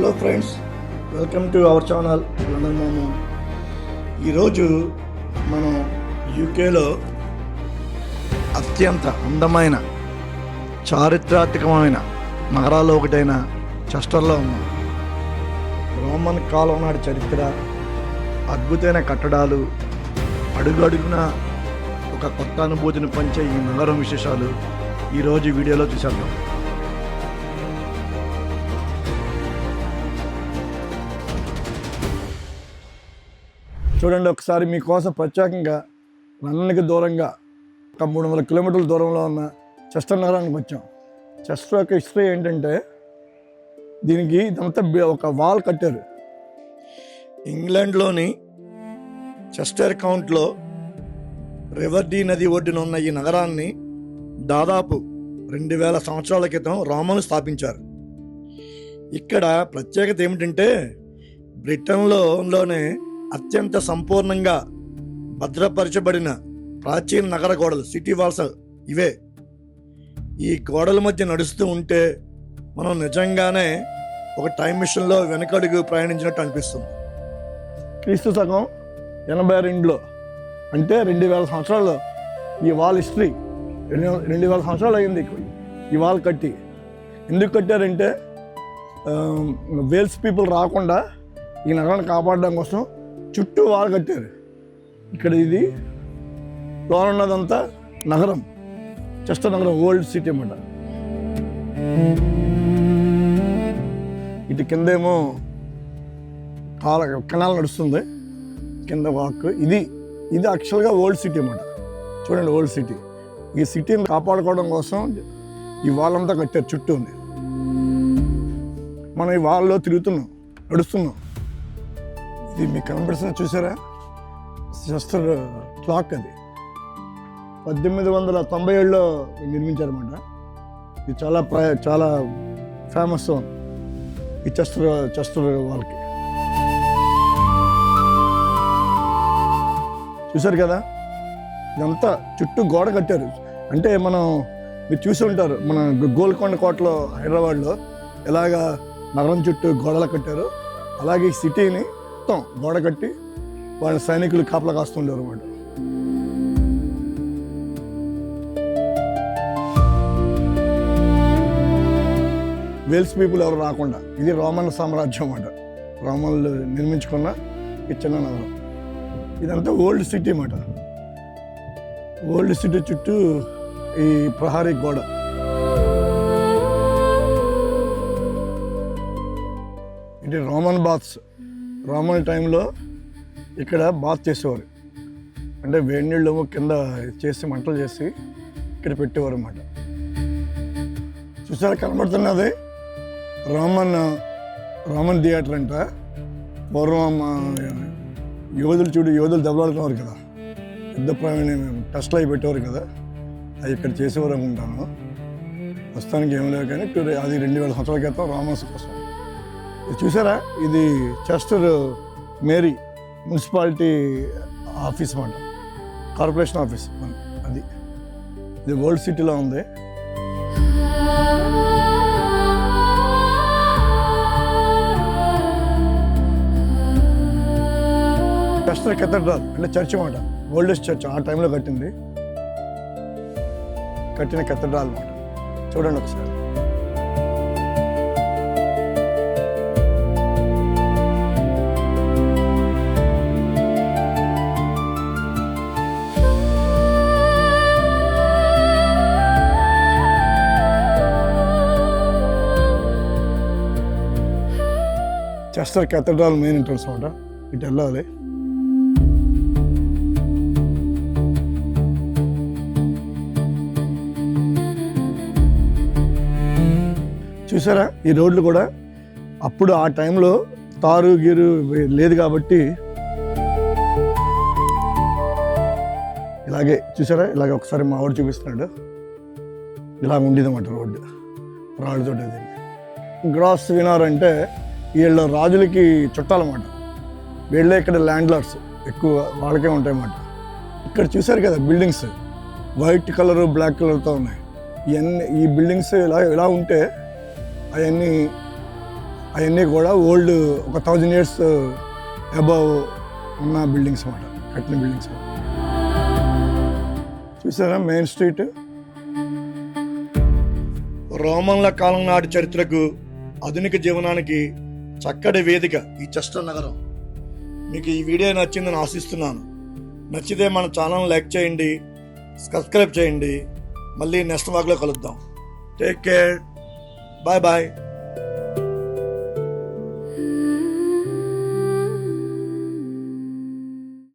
Hello friends, welcome to our channel London Momo. ఈరోజు మనం యూకేలో అత్యంత అందమైన చారిత్రాత్మకమైన నగరాల్లో ఒకటైన చెస్టర్లో ఉన్నాం. రోమన్ కాలం నాటి చరిత్ర, అద్భుతమైన కట్టడాలు, అడుగడుగున ఒక కొత్త అనుభూతిని పంచే ఈ నగరం విశేషాలు ఈరోజు వీడియోలో చూసేద్దాం. చూడండి, ఒకసారి మీకోసం ప్రత్యేకంగా లండన్కి దూరంగా ఒక 300 కిలోమీటర్ల దూరంలో ఉన్న చెస్టర్ నగరానికి వచ్చాం. చెస్టర్ యొక్క హిస్టరీ ఏంటంటే, దీనికి ఇదంతా ఒక వాల్ కట్టారు. ఇంగ్లాండ్లోని చెస్టర్ కౌంట్లో రివర్ నది ఒడ్డున ఉన్న ఈ నగరాన్ని దాదాపు 2000 సంవత్సరాల క్రితం రోమన్లు స్థాపించారు. ఇక్కడ ప్రత్యేకత ఏమిటంటే, బ్రిటన్లోనే అత్యంత సంపూర్ణంగా భద్రపరచబడిన ప్రాచీన నగర గోడలు, సిటీ వాల్స్ ఇవే. ఈ గోడల మధ్య నడుస్తూ ఉంటే మనం నిజంగానే ఒక టైం మిషన్లో వెనకడుగు ప్రయాణించినట్టు అనిపిస్తుంది. క్రీస్తు శకం 82లో, అంటే 2000 సంవత్సరాలు ఈ వాల్ హిస్టరీ. 2000 సంవత్సరాలు అయింది ఈ వాల్ కట్టి. ఎందుకు కట్టారంటే, వేల్స్ పీపుల్ రాకుండా ఈ నగరాన్ని కాపాడడం కోసం చుట్టూ వాల్ కట్టారు. ఇక్కడ ఇది లోన ఉన్నదంతా నగరం, చెస్టర్ నగరం, ఓల్డ్ సిటీ అన్నమాట. ఇటు కిందేమో కెనాల్ నడుస్తుంది, కింద వాక్. ఇది యాక్చువల్గా ఓల్డ్ సిటీ అన్నమాట. చూడండి, ఓల్డ్ సిటీ. ఈ సిటీని కాపాడుకోవడం కోసం ఈ వాల్ అంతా కట్టారు చుట్టూ ఉంది. మనం ఈ వాల్లో తిరుగుతున్నాం, నడుస్తున్నాం. ఇది మీకు కనబడుతుంది, చూసారా? Chester clock. అది 1897లో నిర్మించారన్నమాట. ఇది చాలా ఫేమస్ ఈ చెస్టర్ వాళ్ళకి. చూసారు కదా, ఇదంతా చుట్టూ గోడ కట్టారు. అంటే మీరు చూసి ఉంటారు, మన గోల్కొండ కోటలో హైదరాబాద్లో ఎలాగా నగరం చుట్టూ గోడలు కట్టారు, అలాగే ఈ సిటీని మొత్తం గోడ కట్టి వాళ్ళ సైనికులు కాపలా కాస్తుండేవారు అన్నమాట. వేల్స్ పీపుల్ ఎవరు రాకుండా. ఇది రోమన్ సామ్రాజ్యం అన్నమాట. రోమన్లు నిర్మించుకున్న ఈ చిన్న నగరం. ఇదంతా ఓల్డ్ సిటీ అన్నమాట. ఓల్డ్ సిటీ చుట్టూ ఈ ప్రహారీ గోడ. ఇది రోమన్ బాత్స్. రోమన్ టైంలో ఇక్కడ బాత్ చేసేవారు. అంటే వేడి నీళ్ళు కింద చేసి మంటలు చేసి ఇక్కడ పెట్టేవారు అన్నమాట. చూసారా, కనబడుతున్నది రోమన్ థియేటర్ అంట. పూర్వం యోధులు దెబ్బలాడుతున్నారు కదా, యుద్ధ టెస్ట్లు అవి పెట్టేవారు కదా, అవి ఇక్కడ చేసేవారు అనుకుంటాను. ప్రస్తుతానికి ఏం లేవు కానీ అది 2000 సంవత్సరాల క్రితం రోమన్స్ కోసం. చూసారా, ఇది చెస్టర్ మేరీ మున్సిపాలిటీ ఆఫీస్ అన్నమాట, కార్పొరేషన్ ఆఫీస్. ఇది ఓల్డ్ సిటీలో ఉంది. చెస్టర్ కెథడ్రల్ అంటే చర్చ్ అన్నమాట, ఓల్డెస్ట్ చర్చ్. ఆ టైంలో కట్టిన కెథడ్రల్ అన్నమాట. చూడండి ఒకసారి. చెస్టర్ కెథడ్రల్ మెయిన్ ఎంట్రన్స్ అన్నమాట. ఇటు వెళ్ళాలి. చూసారా, ఈ రోడ్లు కూడా అప్పుడు ఆ టైంలో తారు గీరు లేదు కాబట్టి ఇలాగే. చూసారా, ఇలాగే ఒకసారి మా వాడు చూపిస్తున్నాడు. ఇలా ఉండేది అన్నమాట రోడ్డు, రాళ్ళతో. గ్రాస్ వినార్ అంటే వీళ్ళ రాజులకి చుట్టాలన్నమాట. వీళ్ళే ఇక్కడ ల్యాండ్ లార్డ్స్ ఎక్కువ, వాళ్ళకే ఉంటాయన్నమాట. ఇక్కడ చూసారు కదా బిల్డింగ్స్, వైట్ కలరు బ్లాక్ కలర్తో ఉన్నాయి. ఈ బిల్డింగ్స్ ఇలా ఉంటే అవన్నీ అవన్నీ కూడా ఓల్డ్ ఒక 1000 years అబవ్ ఉన్న బిల్డింగ్స్ అన్నమాట, కట్టిన బిల్డింగ్స్. చూసారా మెయిన్ స్ట్రీట్. రోమన్ల కాలం నాటి చరిత్రకు ఆధునిక జీవనానికి చక్కటి వేదిక ఈ చెస్టర్ నగరం. మీకు ఈ వీడియో నచ్చిందని ఆశిస్తున్నాను. నచ్చితే మన ఛానల్ లైక్ చేయండి, సబ్స్క్రైబ్ చేయండి. మళ్ళీ నెక్స్ట్ వాక్లో కలుద్దాం. Take care. Bye bye.